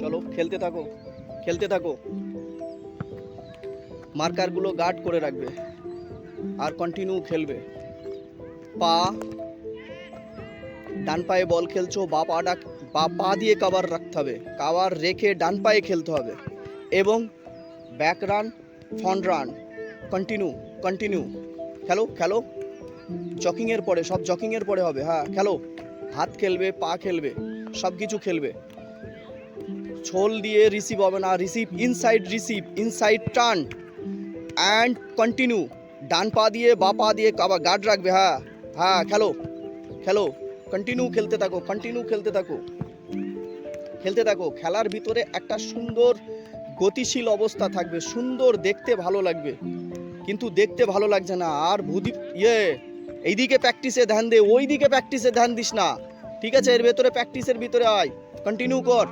চলো খেলতে থাকো, খেলতে থাকো। মার্কারগুলো গার্ড করে রাখবে আর কন্টিনিউ খেলবে। পা, ডান পায়ে বল খেলছো, বা পা দিয়ে কাভার রাখতে হবে, কাভার রেখে ডান পায়ে খেলতে হবে। এবং back run, front run, continue continue. খেলো খেলো, জকিংয়ের পরে, সব জকিংয়ের পরে হবে। হ্যাঁ খেলো, হাত খেলবে, পা খেলবে, সব কিছু খেলবে। ছোল দিয়ে রিসিভ হবে না, receive inside turn and continue. ডান পা দিয়ে বা পা দিয়ে গার্ড রাখবে। হ্যাঁ হ্যাঁ খেলো খেলো, কন্টিনিউ খেলতে থাকো, কন্টিনিউ খেলতে থাকো, খেলতে থাকো। খেলার ভিতরে একটা সুন্দর গতিশীল অবস্থা থাকবে, সুন্দর দেখতে ভালো লাগবে। কিন্তু দেখতে ভালো লাগছে না আর এইদিকে প্র্যাকটিসে ধ্যান দে, ওইদিকে প্র্যাকটিসে ধ্যান দিস না, ঠিক আছে? এর ভেতরে প্র্যাকটিসের ভিতরে আয়, কন্টিনিউ কর।